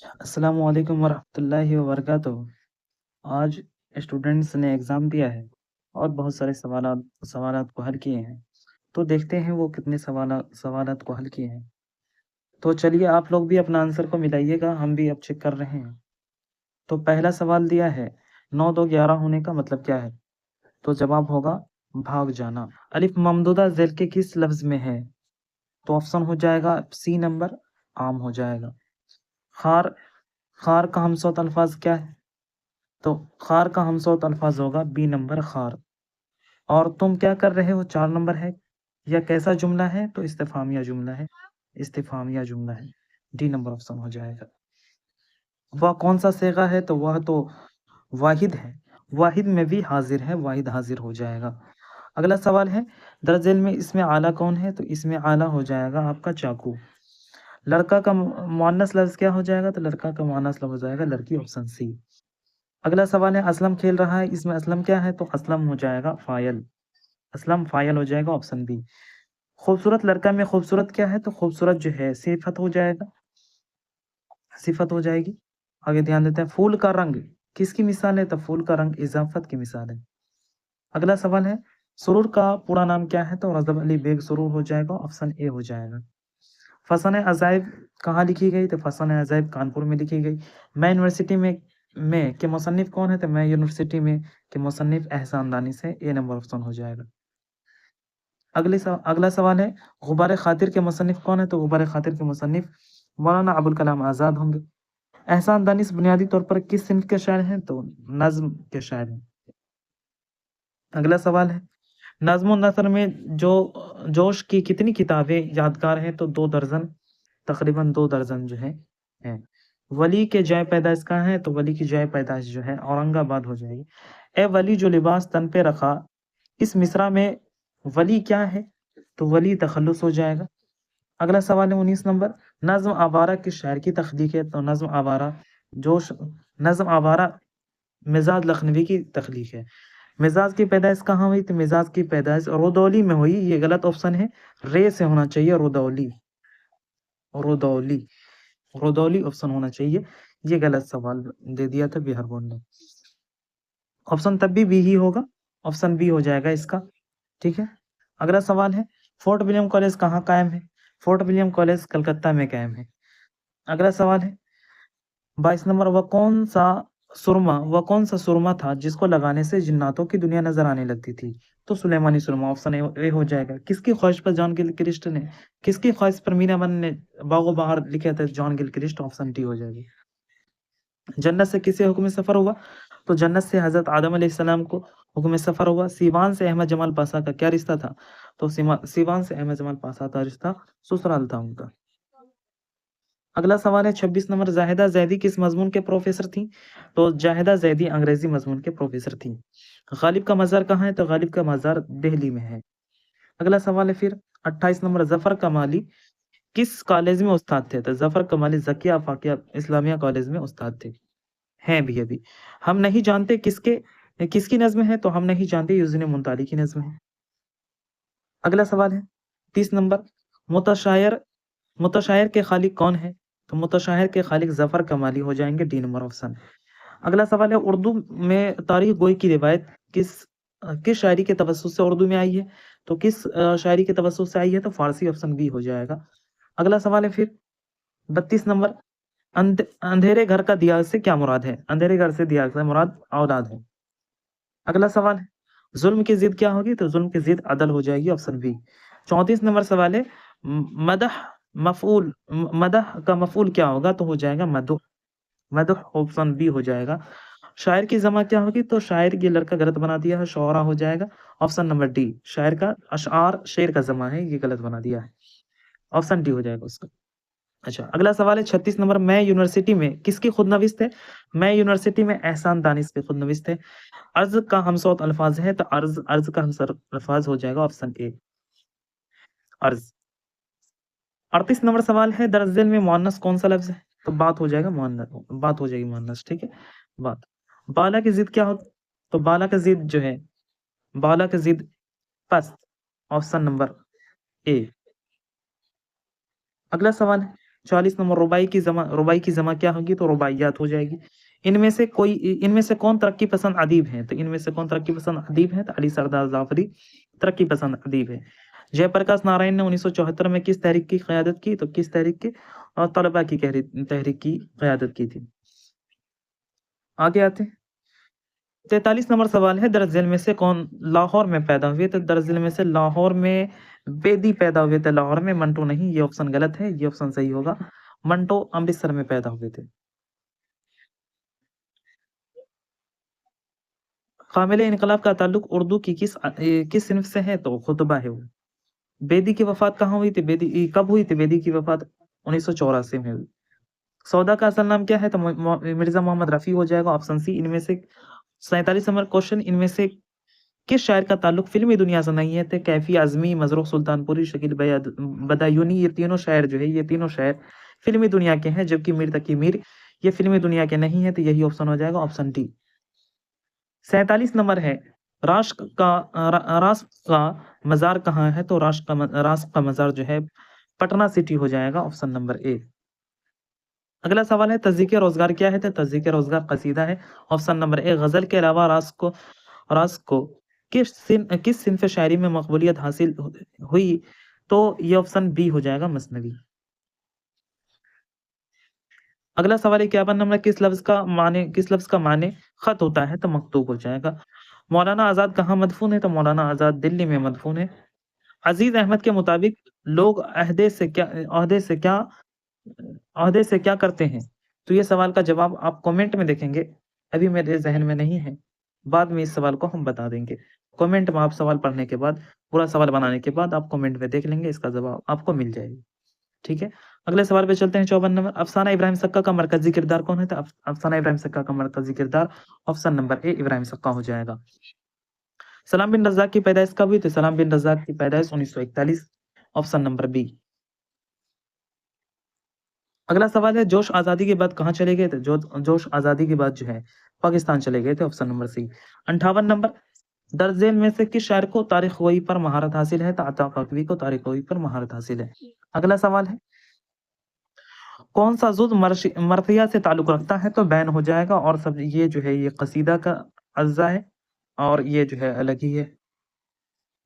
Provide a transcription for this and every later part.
السلام علیکم ورحمۃ اللہ وبرکاتہ۔ آج اسٹوڈنٹس نے ایگزام دیا ہے اور بہت سارے سوالات کو حل کیے ہیں، تو دیکھتے ہیں وہ کتنے سوالات کو حل کیے ہیں۔ تو چلیے آپ لوگ بھی اپنا آنسر کو ملائیے گا، ہم بھی اب چیک کر رہے ہیں۔ تو پہلا سوال دیا ہے 9 2 11 ہونے کا مطلب کیا ہے؟ تو جواب ہوگا بھاگ جانا۔ الف ممدودہ ذیل کے کس لفظ میں ہے؟ تو آپشن ہو جائے گا سی نمبر، عام ہو جائے گا۔ خار خار کا ہمصوت الفاظ کیا ہے؟ تو خار کا ہمصوت الفاظ ہوگا بی نمبر خار۔ اور تم کیا کر رہے ہو 4 نمبر ہے، یا کیسا جملہ ہے؟ تو استفہامیہ جملہ ہے، استفہامیہ جملہ ہے، ڈی نمبر آپشن ہو جائے گا۔ وہ کون سا صیغہ ہے؟ تو وہ تو واحد ہے، واحد میں بھی حاضر ہے، واحد حاضر ہو جائے گا۔ اگلا سوال ہے درج ذیل میں اس میں اعلیٰ کون ہے؟ تو اس میں اعلیٰ ہو جائے گا آپ کا چاقو۔ لڑکا کا مؤنث لفظ کیا ہو جائے گا؟ تو لڑکا کا مؤنث لفظ ہو جائے گا لڑکی، آپشن سی۔ اگلا سوال ہے اسلم کھیل رہا ہے، اس میں اسلم کیا ہے؟ تو اسلم ہو جائے گا فاعل، اسلم فاعل ہو جائے گا، آپشن بی۔ خوبصورت لڑکا میں خوبصورت کیا ہے؟ تو خوبصورت جو ہے صفت ہو جائے گا، صفت ہو جائے گی۔ آگے دھیان دیتے ہیں پھول کا رنگ کس کی مثال ہے؟ تو پھول کا رنگ اضافت کی مثال ہے۔ اگلا سوال ہے سرور کا پورا نام کیا ہے؟ تو رضب علی بیگ سرور ہو جائے گا، آپشن اے ہو جائے گا۔ فسانہ عجائب کہاں لکھی گئی؟ تو فسانہ عجائب کانپور میں لکھی گئی۔ میں یونیورسٹی میں کے مصنف کون ہے؟ تو میں یونیورسٹی میں کے مصنف احسان دانش ہے، اے نمبر آپشن ہو جائے گا۔ اگلا سوال ہے غبار خاطر کے مصنف کون ہے؟ تو غبار خاطر کے مصنف مولانا ابوالکلام آزاد ہوں گے۔ احسان دانش بنیادی طور پر کس صنف کے شاعر ہیں؟ تو نظم کے شاعر ہیں۔ اگلا سوال ہے نظم و نثر میں جوش کی کتنی کتابیں یادگار ہیں؟ تو 2 درجن، تقریباً 2 درجن جو ہیں۔ ولی کے جائے پیدائش کہاں ہے؟ تو ولی کی جائے پیدائش جو ہے اورنگ آباد ہو جائے گی۔ اے ولی جو لباس تن پہ رکھا، اس مصرع میں ولی کیا ہے؟ تو ولی تخلص ہو جائے گا۔ اگلا سوال ہے 19 نمبر نظم آوارہ کس شاعر کی تخلیق ہے؟ تو نظم آوارہ مزاج لکھنوی کی تخلیق ہے۔ مزاج کی پیدائش کہاں ہوئی؟ تو مزاج کی پیدائش رودولی میں ہوئی، یہ غلط آپشن ہے، رے سے ہونا چاہیے، رودولی، رودولی، رودولی آپشن ہونا چاہیے، یہ غلط سوال دے دیا تھا بہار بورڈ نے۔ آپشن تب بھی ہی ہوگا، آپشن بی ہو جائے گا اس کا، ٹھیک ہے۔ اگلا سوال ہے فورٹ ولیم کالج کہاں قائم ہے؟ فورٹ ولیم کالج کلکتہ میں قائم ہے۔ اگلا سوال ہے 22 نمبر وہ کون سا سرما تھا جس کو لگانے سے جناتوں کی دنیا نظر آنے لگتی تھی؟ تو سلیمانی سرما، آپشن اے ہو جائے گا۔ کس کی خواہش پر جان گل کرسٹ نے، کس کی خواہش پر مینا بن نے باغ و بہار لکھے تھے؟ جان گل کرسٹ، آپشن ڈی ہو جائے گی۔ جنت سے کسے حکم سفر ہوا؟ تو جنت سے حضرت آدم علیہ السلام کو حکم سفر ہوا۔ سیوان سے احمد جمال پاشا کا کیا رشتہ تھا؟ تو سیوان سے احمد جمال پاشا کا رشتہ سسرال تھا ان کا۔ اگلا سوال ہے 26 نمبر زاہدہ زیدی کس مضمون کے پروفیسر تھیں؟ تو زاہدہ زیدی انگریزی مضمون کے پروفیسر تھیں۔ غالب کا مزار کہاں ہے؟ تو غالب کا مزار دہلی میں ہے۔ اگلا سوال ہے پھر 28 نمبر ظفر کمالی کس کالج میں استاد تھے؟ تو ظفر کمالی زکیہ فاقیہ اسلامیہ کالج میں استاد تھے، ہیں بھی ابھی۔ ہم نہیں جانتے کس کی نظم ہے؟ تو ہم نہیں جانتے یوزن منتالی کی نظم ہے۔ اگلا سوال ہے 30 نمبر متشاعر کے خالق کون ہے؟ تو متشاعر کے خالق ظفر کمالی ہو جائیں گے، ڈی نمبر آپشن۔ اگلا سوال ہے اردو میں تاریخ گوئی کی روایت کس شاعری کے توسط سے اردو میں آئی ہے؟ تو کس شاعری کے توسط سے آئی ہے؟ تو فارسی، آپشن بی ہو جائے گا۔ اگلا سوال ہے پھر 32 نمبر اندھیرے گھر کا دیا سے کیا مراد ہے؟ اندھیرے گھر سے دیا سے مراد اولاد ہے۔ اگلا سوال ہے ظلم کی ضد کیا ہوگی؟ تو ظلم کی ضد عدل ہو جائے گی، آپشن بی۔ 34 نمبر سوال ہے مدح کا مفعول کیا ہوگا؟ تو ہو جائے گا مدح، مدح، آپشن بی ہو جائے گا۔ شاعر کی جمع کیا ہوگی؟ تو شاعر یہ لڑکا غلط بنا دیا ہے، شعرا ہو جائے گا، آپشن نمبر ڈی۔ شاعر کا اشعار شعر کا جمع ہے، یہ غلط بنا دیا ہے، آپشن ڈی ہو جائے گا اس کا۔ اچھا اگلا سوال ہے 36 نمبر میں یونیورسٹی میں کس کی خود نوشت ہے؟ میں یونیورسٹی میں احسان دانش کی خود نوشت ہے۔ عرض کا ہمصوت الفاظ ہے، تو عرض کا ہمصوت الفاظ ہو جائے گا، آپشن اے، عرض۔ 38 نمبر سوال ہے درج ذیل میں مؤنث کون سا لفظ ہے؟ تو بات ہو جائے گا مؤنث، ٹھیک ہے۔ بات بالا کی ضد کیا ہوتا؟ تو بالا کا ضد جو ہے، بالا کا ضد پست، آپشن نمبر اے۔ اگلا سوال ہے 40 नंबर रुबाई की जमा क्या होगी? तो रुबाइयात हो जाएगी। इनमें से कौन तरक्की पसंद अदीब हैं? तो इनमें से कौन तरक्की पसंद अदीब हैं? तो अली सरदार जाफरी तरक्की पसंद अदीब है। जयप्रकाश नारायण ने 1974 में किस तहरीक की क़यादत की? तो किस तहरीक की? तलबा की तहरीक की क़यादत की थी। आगे आते हैं। 43 नंबर सवाल है, दरअस झेल में से कौन लाहौर में पैदा हुए? तो दरअस झेल में से लाहौर में बेदी पैदा हुए थे। लाहौर में, मंटो नहीं, ये ऑप्शन गलत है, ये ऑप्शन सही होगा। मंटो अमृतसर में पैदा हुए थे। कामिल इनकलाब का ताल्लुक उर्दू की किस सिन्फ से है? तो खुतबा है वो। बेदी की वफात कहाँ हुई थी? कब हुई थी बेदी की वफात? 1984 में हुई। सौदा का असल नाम क्या है? तो मिर्जा मोहम्मद रफी हो जाएगा, ऑप्शन सी। इनमें से 47 नंबर क्वेश्चन, इनमें से किस शायर का ताल्लुक फिल्मी दुनिया से नहीं है? तो कैफी आजमी, मजरूह सुल्तानपुरी, शकील बदायूनी, ये तीनों शायर जो है, ये तीनों शायर फिल्मी दुनिया के हैं, जबकि मीर तकी मीर ये फिल्मी दुनिया के नहीं है। तो यही ऑप्शन हो जाएगा, ऑप्शन डी। 47 नंबर है, राष्ट्र का मजार कहाँ है? तो राष्ट्र का मजार जो है पटना सिटी हो जाएगा, ऑप्शन नंबर ए। अगला सवाल है, तज़ीक़े रोज़गार क्या है? तो तज़ीक़े रोज़गार कसीदा है, ऑप्शन नंबर ए। गज़ल के अलावा रास को किस सिन्फ़ शायरी में मकबूलियत हासिल हुई? तो ये ऑप्शन बी हो जाएगा, मसनवी। अगला सवाल है, 51 नंबर, किस लफ्ज़ का माने खत होता है? तो मकतूब हो जाएगा। मौलाना आज़ाद कहाँ मदफ़ून है? तो मौलाना आज़ाद दिल्ली में मदफ़ून है। अज़ीज़ अहमद के मुताबिक लोग ओहदे से क्या करते हैं? तो ये सवाल का जवाब आप कमेंट में देखेंगे, अभी मेरे ज़हन में नहीं है, बाद में इस सवाल को हम बता देंगे। कमेंट में आप सवाल पढ़ने के बाद, पूरा सवाल बनाने के बाद आप कमेंट में देख लेंगे, इसका जवाब आपको मिल जाएगी, ठीक है? अगले सवाल पे चलते हैं, 54 नंबर, अफ़साना इब्राहिम सक्का का मरकज़ी किरदार कौन है? तो अफ़साना इब्राहिम सक्का का मरकज़ी किरदार ऑप्शन नंबर ए इब्राहिम सक्का हो जाएगा। सलाम बिन रज़्ज़ाक़ की पैदाइश कब हुई थी? सलाम बिन रज़्ज़ाक़ की पैदाइश 1941, ऑप्शन नंबर बी। अगला सवाल है, जोश आज़ादी के बाद कहाँ चले गए थे? जोश आज़ादी के बाद जो है पाकिस्तान चले गए थे, ऑप्शन नंबर सी। 58 नंबर, दर्ज झेल में से किस शायर को तारीख़ गोई पर महारत हासिल है? तो अता काकवी को तारीख़ गोई पर महारत हासिल है। अगला सवाल है, कौन सा जुज़ मर्सिया से ताल्लुक़ रखता है? तो बैन हो जाएगा, और सब ये जो है ये कसीदा का अज्जा है, और ये जो है अलग ही है।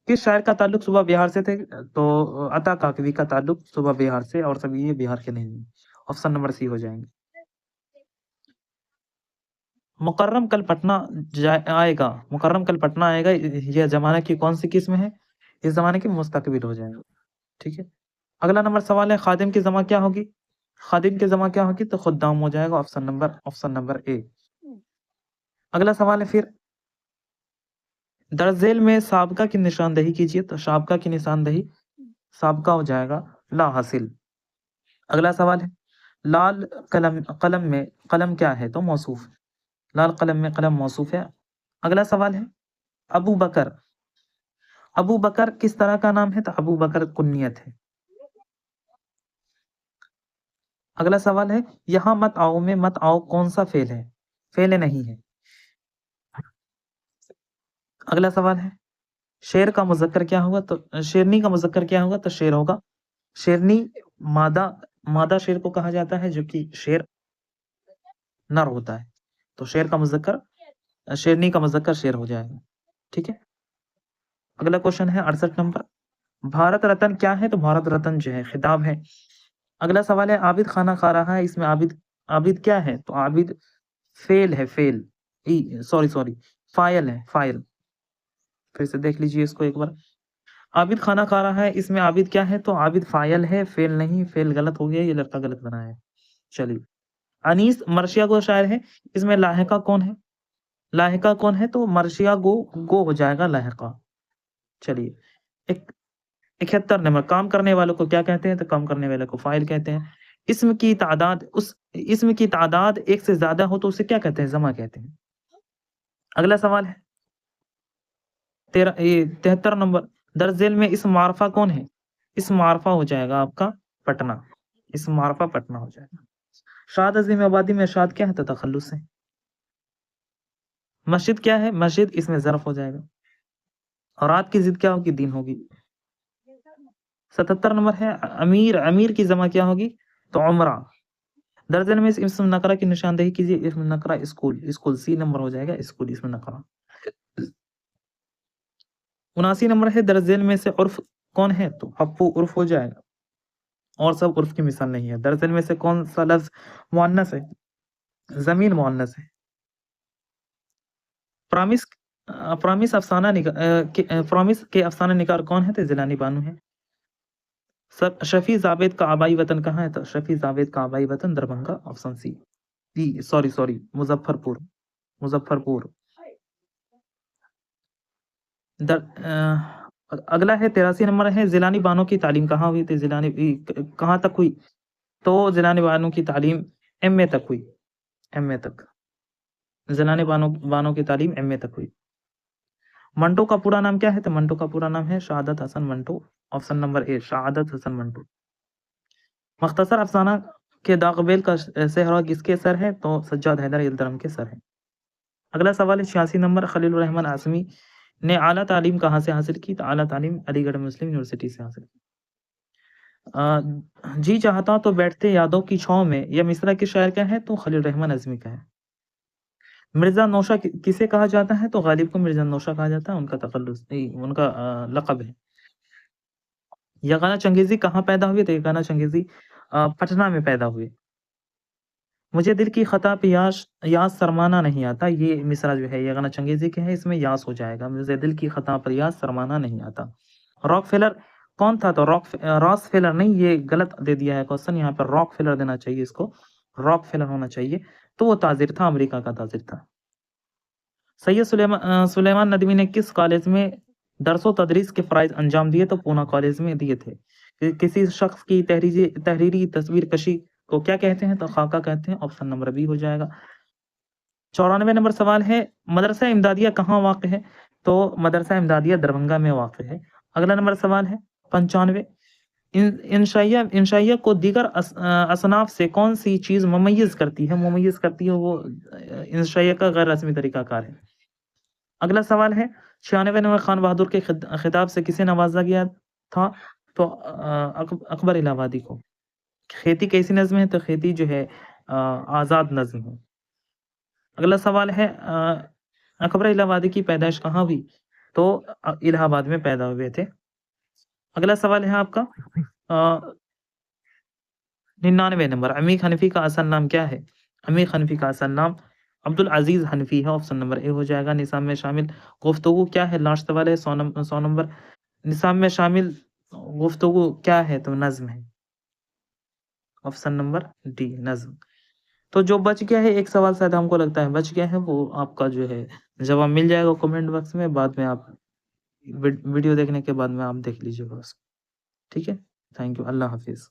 किस शायर का ताल्लुक सुबह बिहार से थे? तो अता काकवी का ताल्लुक सुबह बिहार से, और सभी ये बिहार के नहीं है, ऑप्शन नंबर सी हो जाएंगे। मुकर्रम कल पटना आएगा, मुकर्रम कल पटना आएगा, यह जमाना की कौन सी किस्म है? इस जमाने की मुस्तकबिल हो जाएगा, ठीक है। अगला नंबर सवाल है, खादिम की जमा क्या होगी? खादिम की जमा क्या होगी? तो खुद्दाम हो जाएगा, ऑप्शन नंबर ए। अगला सवाल है फिर, दर्ज झेल में साबका की निशानदही कीजिए, तो साबका की निशानदही साबका हो जाएगा ला हासिल। अगला सवाल है, लाल कलम में कलम क्या है? तो मौसूफ, लाल कलम में कलम मौसूफ है। अगला सवाल है, अबू बकर अबू बकर किस तरह का नाम है? तो अबू बकर कुन्नियत है। अगला सवाल है, यहाँ मत आओ में मत आओ कौन सा फेल है? फेल नहीं है। अगला सवाल है, शेर का मुज़क्कर क्या होगा? तो शेरनी का मुज़क्कर क्या होगा? तो शेर होगा। शेरनी मादा मादा शेर को कहा जाता है, जो कि शेर नर होता है। तो शेर का मुज़क्कर शेरनी का मुज़क्कर शेर हो जाएगा, ठीक है। अगला क्वेश्चन है 68 नंबर, भारत रत्न क्या है? तो भारत रत्न जो है खिताब है। अगला सवाल है, आबिद खाना खा रहा है, इसमें आबिद आबिद क्या है? तो आबिद फेल है, फेल सॉरी फाइल है, फाइल। फिर से देख लीजिए इसको एक बार। आबिद खाना खा रहा है, इसमें आबिद क्या है? तो आबिद फाइल है, फेल नहीं, फेल गलत हो गया, ये लड़का गलत बनाया है। चलिए, अनीस मर्शिया गो शायर है, इसमें लाहिका कौन है? लाहिका कौन है? तो मर्शिया गो हो जाएगा लाहिका। चलिए, एक 71 नंबर, काम करने वालों को क्या कहते हैं? तो काम करने वाले को फाइल कहते हैं। इसम की तादाद एक से ज्यादा हो तो उसे क्या कहते हैं? जमा कहते हैं। अगला सवाल है 73 नंबर, दर्ज झेल में इस मारफा कौन है? इस मारफा हो जाएगा आपका पटना, इस मारफा पटना हो जाएगा। शाद अजीम आबादी में शाद क्या है? तो तखल्लुस है। मस्जिद क्या है? मस्जिद इसमें ज़र्फ हो जाएगा। और रात की जिद क्या होगी? दिन होगी। 77 नंबर है, अमीर की जमा क्या होगी? तो उमरा। दर्जन में से इसम नकरा की निशानदेही कीजिए। इसम नकरा स्कूल, स्कूल सी नंबर हो जाएगा, स्कूल इसम नकरा। 79 नंबर है दर्जन में से उर्फ कौन है, तो पप्पू उर्फ हो जाएगा, और सब उर्फ की मिसाल नहीं है। दर्जन में से कौन सा लफ्ज मुअन्नस है, जमीन मुअन्नस है। प्रॉमिस प्रॉमिस अफसाना प्रॉमिस के अफसाना निगार कौन है, तो जिलानी बानू है। शफी जावेद का आबाई वतन कहाँ है, तो शफी जावेद का आबाई वतन Darbhanga, option C. Sorry Muzaffarpur, Muzaffarpur. अगला है 83 नंबर है, जिलानी बानों की तालीम कहाँ हुई थी, कहाँ तक हुई, तो जिलानी बानों की तालीम एमए तक हुई, एमए तक। जिलानी बानों की तालीम एमए तक हुई। मंटो का पूरा नाम क्या है, तो मंटो का पूरा नाम है Shahadat Hasan Manto, option number A, Shahadat Hasan Manto. मुख्तसर अफसाना के दागबेल का सेहरा किसके सर है, तो सज्जाद हैदर इल्तरम के सर है। अगला सवाल है 86 नंबर, खलीलुर रहमान आज़मी ने आला तालीम कहाँ से हासिल की, तो आला तालीम अलीगढ़ मुस्लिम यूनिवर्सिटी से हासिल की। जी चाहता तो बैठते यादों की छाँव में, यह मिसरा के शायर का है, तो खलील रहमान आज़मी का है। मिर्ज़ा नौशा किसे कहा जाता है, तो गालिब को मिर्ज़ा नौशा कहा जाता है, उनका तखल्लुस उनका लक़ब है। यगाना चंगेज़ी कहाँ पैदा हुए, तो यगाना चंगेज़ी पटना में पैदा हुए। मुझे दिल की ख़ता पे यास शर्माना नहीं आता, ये मिसरा जो है यगाना चंगेज़ी के है, इसमें यास हो जाएगा। मुझे दिल की ख़ता पर यास शर्माना नहीं आता। रॉकफेलर कौन था, तो रॉसफेलर नहीं, ये गलत दे दिया है क्वेश्चन, यहाँ पर रॉकफेलर देना चाहिए इसको, रॉकफेलर होना चाहिए। तो वो ताजिर था, अमेरिका का ताजिर था। सैयद सुलेमान नदवी ने किस कॉलेज में दरसो तदरीस के फ़राइज़ अंजाम दिए, तो पूना कॉलेज में दिए थे। किसी शख्स की तहरीरी तस्वीर कशी को क्या कहते हैं, तो खाका कहते हैं, ऑप्शन नंबर बी हो जाएगा। 94 नंबर सवाल है, मदरसा इमदादिया कहाँ वाक़ है, तो मदरसा इमदादिया दरभंगा में वाक़ है। अगला नंबर सवाल है 95, इंशाइया को दीगर असनाफ से कौन सी चीज़ मुमय्यज़ करती है, मुमय्यज़ करती है, वो इंशाइया का गैर रस्मी तरीक़ाकार है। अगला सवाल है 96 नंबर, खान बहादुर के खिताब से किसे नवाजा गया था, तो अकबर इलाहाबादी को। खेती कैसी नज़्म है, तो खेती जो है आज़ाद नज़्म है। अगला सवाल है अकबर इलाहाबादी की पैदाइश कहाँ हुई, तो इलाहाबाद में पैदा हुए थे। अगला सवाल है आपका 99 नंबर, अमीर हनफी का असल नाम क्या है, अमीर हनफी का असल नाम अब्दुल अजीज हनफी है, ऑप्शन नंबर ए हो जाएगा। निसाब में शामिल गुफ्तगू क्या है, लास्ट सवाल है 100 नंबर, निसाब में शामिल गुफ्तगू क्या है, तो नज्म है, ऑप्शन नंबर डी नज्म। तो जो बच गया है एक सवाल, शायद हमको लगता है बच गया है, वो आपका जो है जवाब मिल जाएगा कमेंट बॉक्स में, बाद में आप वीडियो देखने के बाद में आप देख लीजिएगा उसको। ठीक है, थैंक यू, अल्लाह हाफिज़।